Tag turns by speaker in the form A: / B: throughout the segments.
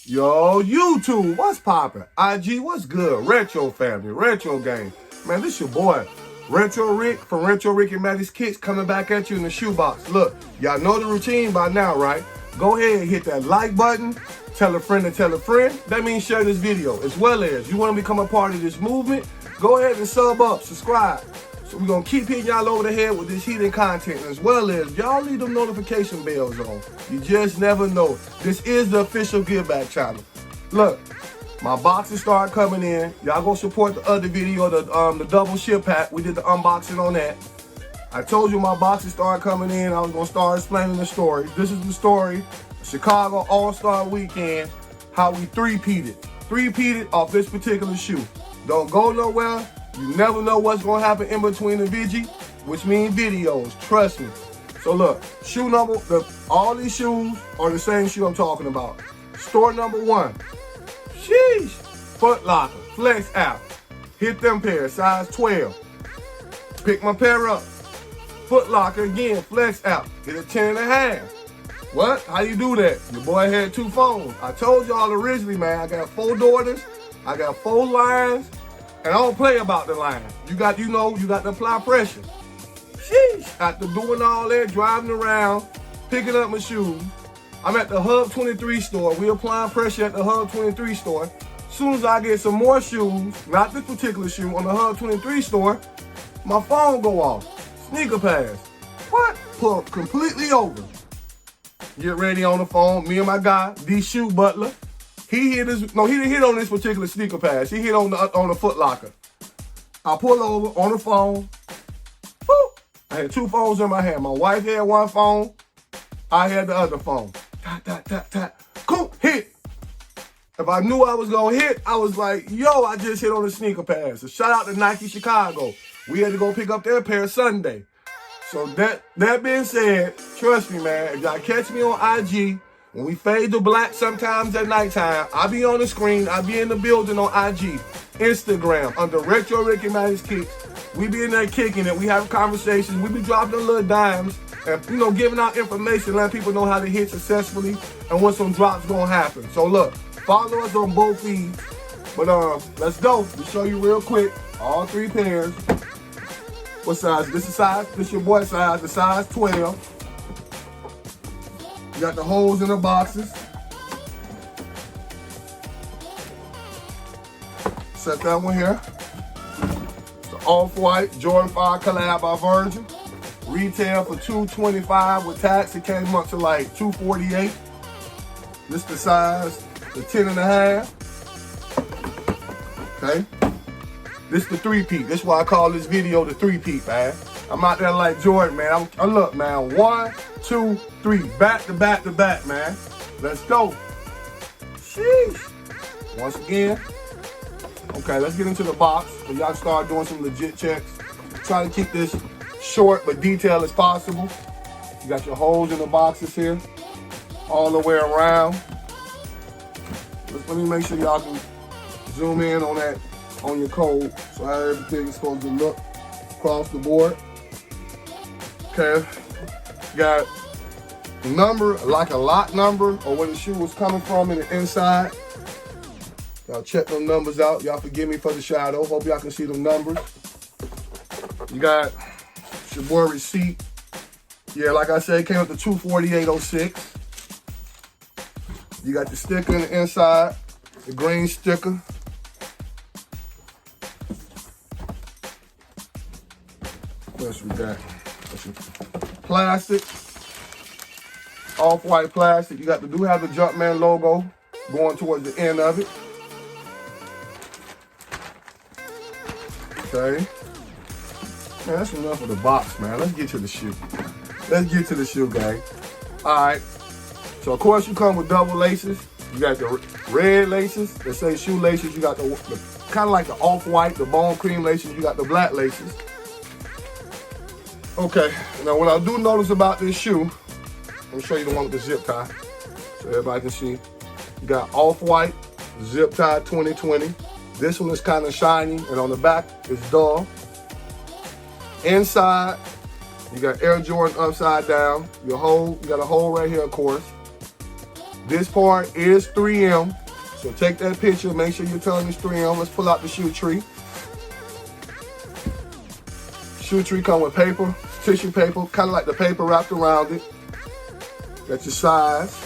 A: Yo, YouTube, what's poppin'? IG, what's good? Retro family, retro gang. Man, this your boy, Retro Rick from Retro Rick and Maddie's Kicks coming back at you in the shoebox. Look, y'all know the routine by now, right? Go ahead and hit that like button. Tell a friend to tell a friend. That means share this video. As well as you want to become a part of this movement, go ahead and sub up, subscribe. So we're going to keep hitting y'all over the head with this heated content, as well as y'all leave them notification bells on. You just never know. This is the official Give Back channel. Look, my boxes start coming in. Y'all go support the other video, the double ship pack. We did the unboxing on that. I told you my boxes started coming in. I was going to start explaining the story. This is the story. Chicago All-Star Weekend, how we three-peated off this particular shoe. Don't go nowhere. You never know what's going to happen in between the vigi, which means videos. Trust me. So look, shoe number, all these shoes are the same shoe I'm talking about. Store number 1. Sheesh. Foot Locker, Flex app. Hit them pairs, size 12. Pick my pair up. Foot Locker again, Flex app. Get a 10.5. What? How you do that? Your boy had 2 phones. I told y'all originally, man, I got 4 daughters. I got 4 lines. And I don't play about the line. You got to apply pressure. Sheesh. After doing all that, driving around, picking up my shoes, I'm at the Hub 23 store. We applying pressure at the Hub 23 store. As soon as I get some more shoes, not this particular shoe, on the Hub 23 store, my phone go off. Sneaker pass. What? Pull completely over. Get ready on the phone. Me and my guy, D Shoe Butler. He didn't hit on this particular sneaker pass. He hit on the Foot Locker. I pull over on the phone. Boop. I had 2 phones in my hand. My wife had 1 phone. I had the other phone. Tap, tap, tap, tap. Cool, hit. If I knew I was gonna hit, I was like, yo, I just hit on the sneaker pass. So shout out to Nike Chicago. We had to go pick up their pair Sunday. So that being said, trust me, man, if y'all catch me on IG, when we fade to black sometimes at nighttime, I be on the screen, I be in the building on IG, Instagram, under Retro Rick and Maddie's Kicks. We be in there kicking it, we have conversations, we be dropping them little dimes, and giving out information, letting people know how to hit successfully and when some drops gonna happen. So look, follow us on both feeds. But let's go. We'll show you real quick, all 3 pairs. What size? This your boy size, the size 12. You got the holes in the boxes. Set that one here. It's the Off-White Jordan 5 collab by Virgin. Retail for $225 with tax. It came up to like $248. This the size, the 10.5. Okay. This the 3-peat. This is why I call this video the 3-peat, man. I'm out there like Jordan, man. Look, man. 1, 2, 3. Back to back to back, man. Let's go. Sheesh. Once again. Okay, let's get into the box. So y'all start doing some legit checks. Try to keep this short but detailed as possible. You got your holes in the boxes here. All the way around. Let me make sure y'all can zoom in on that, on your code. So how everything is supposed to look across the board. Okay, got number, like a lot number, or where the shoe was coming from in the inside. Y'all check them numbers out. Y'all forgive me for the shadow. Hope y'all can see them numbers. You got your boy receipt. Yeah, like I said, it came up to $248.06. You got the sticker in the inside, the green sticker. What else we got? Plastic, Off-White plastic. You do have the Jumpman logo going towards the end of it. Okay. Man, that's enough of the box, man. Let's get to the shoe. Let's get to the shoe, gang. All right. So, of course, you come with double laces. You got the red laces that say shoe laces. You got the kind of like the Off-White, the bone cream laces. You got the black laces. Okay, now what I do notice about this shoe, let me show you the one with the zip tie so everybody can see. You got Off-White, zip tie 2020. This one is kind of shiny, and on the back is dull. Inside, you got Air Jordan upside down. You got a hole right here, of course. This part is 3M. So take that picture, make sure your tongue is 3M. Let's pull out the shoe tree. Shoe tree come with paper, tissue paper, kind of like the paper wrapped around it. Got your size.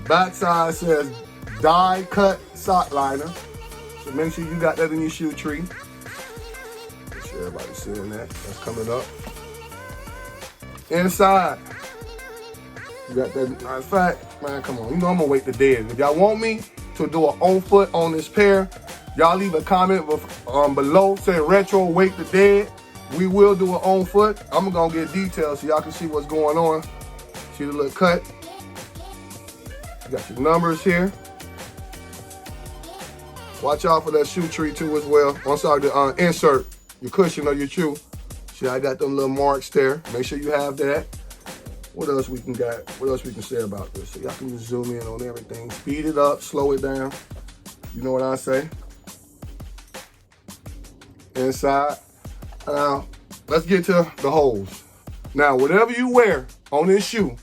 A: Back side says die cut sock liner. So make sure you got that in your shoe tree. Make sure everybody's seeing that. That's coming up. Inside, you got that. Matter of fact, man, come on. You know I'm gonna wait the dead. If y'all want me to do an on foot on this pair, y'all leave a comment below saying retro wait the dead. We will do an on foot. I'm gonna get details so y'all can see what's going on. See the little cut. You got your numbers here. Watch out for that shoe tree too as well. I'm sorry, to insert your cushion or your shoe. See, I got them little marks there. Make sure you have that. What else we can got? What else we can say about this? So y'all can just zoom in on everything. Speed it up, slow it down. You know what I say? Inside. Now, let's get to the holes. Now, whatever you wear on this shoe,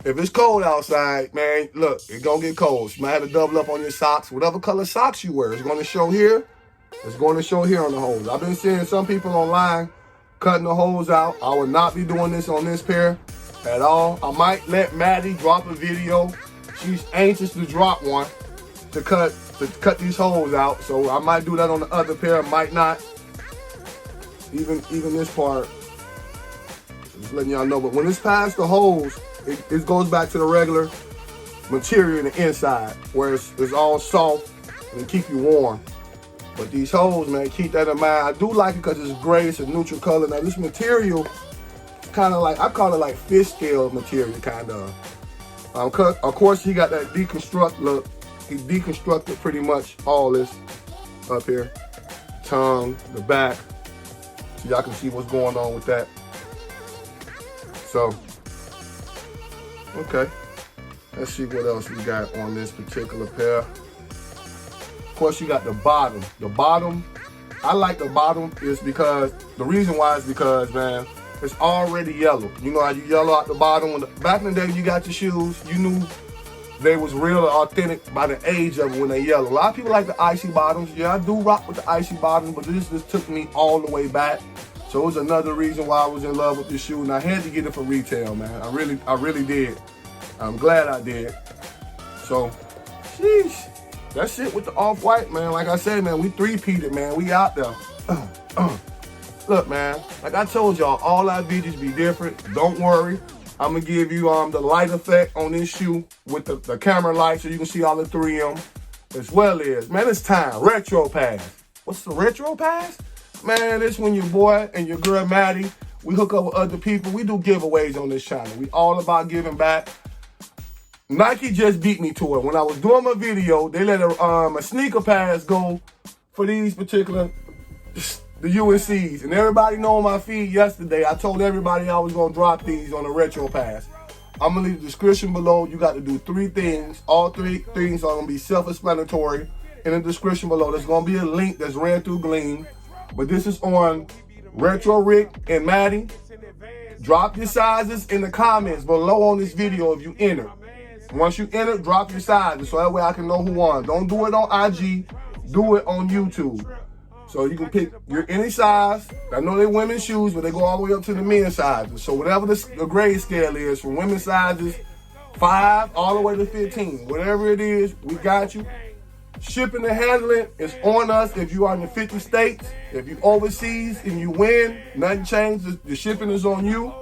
A: if it's cold outside, man, look, it's gonna get cold. You might have to double up on your socks. Whatever color socks you wear, it's gonna show here. It's going to show here on the holes. I've been seeing some people online cutting the holes out. I would not be doing this on this pair at all. I might let Maddie drop a video. She's anxious to drop one to cut these holes out. So I might do that on the other pair, might not. Even this part, just letting y'all know. But when it's past the holes, it goes back to the regular material in the inside, where it's all soft and keep you warm. But these holes, man, keep that in mind. I do like it because it's gray, it's a neutral color. Now this material, kind of like, I call it like fish scale material, kind of. Of course, he got that deconstruct look. He deconstructed pretty much all this up here. Tongue, the back. So y'all can see what's going on with that. So, okay. Let's see what else we got on this particular pair. Of course, you got the bottom. The bottom, I like the bottom is because, the reason why is because, man, it's already yellow. You know how you yellow out the bottom? Back in the day, you got your shoes, you knew they was real authentic by the age of it when they yellow. A lot of people like the icy bottoms. Yeah, I do rock with the icy bottoms, but this just took me all the way back. So it was another reason why I was in love with this shoe, and I had to get it for retail, man. I really did. I'm glad I did. So, sheesh. That's it with the off-white, man. Like I said, man, we three-peated, man. We out there. Look, man, like I told y'all, all our videos be different. Don't worry. I'm going to give you the light effect on this shoe with the camera light so you can see all the 3M. As well as, man, it's time. Retro Pass. What's the Retro Pass? Man, it's when your boy and your girl Maddie, we hook up with other people. We do giveaways on this channel. We all about giving back. Nike just beat me to it. When I was doing my video, they let a sneaker pass go for these particular, the UNCs. And everybody know on my feed yesterday, I told everybody I was gonna drop these on a retro pass. I'm gonna leave the description below. You got to do 3 things. All 3 things are gonna be self-explanatory. In the description below, there's gonna be a link that's ran through Gleam. But this is on Retro Rick and Maddie. Drop your sizes in the comments below on this video if you enter. Once you enter, drop your sizes so that way I can know who won. Don't do it on IG, do it on YouTube. So you can pick your any size. I know they're women's shoes, but they go all the way up to the men's sizes. So whatever the grade scale is, from women's sizes, 5 all the way to 15. Whatever it is, we got you. Shipping and handling is on us if you are in the 50 states. If you overseas and you win, nothing changes. The shipping is on you.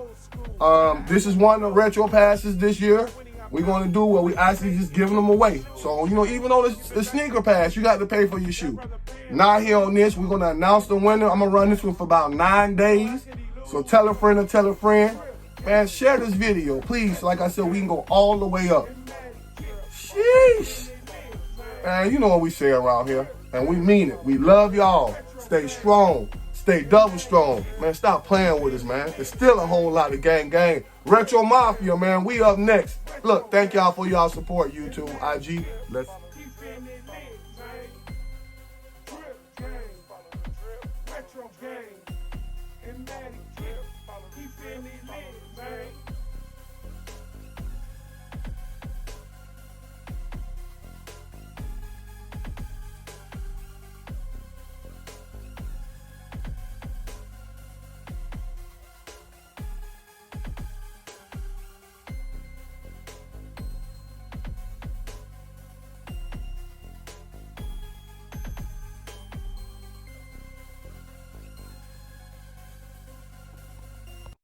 A: This is one of the retro passes this year. We're going to do what we actually just giving them away. So, you know, even on the sneaker pass, you got to pay for your shoe. Not here on this. We're going to announce the winner. I'm going to run this one for about 9 days. So tell a friend or tell a friend. Man, share this video, please. Like I said, we can go all the way up. Sheesh. Man, you know what we say around here. And we mean it. We love y'all. Stay strong. Stay double strong. Man, stop playing with us, man. There's still a whole lot of gang. Retro Mafia, man. We up next. Look, thank y'all for y'all support, YouTube, IG. Let's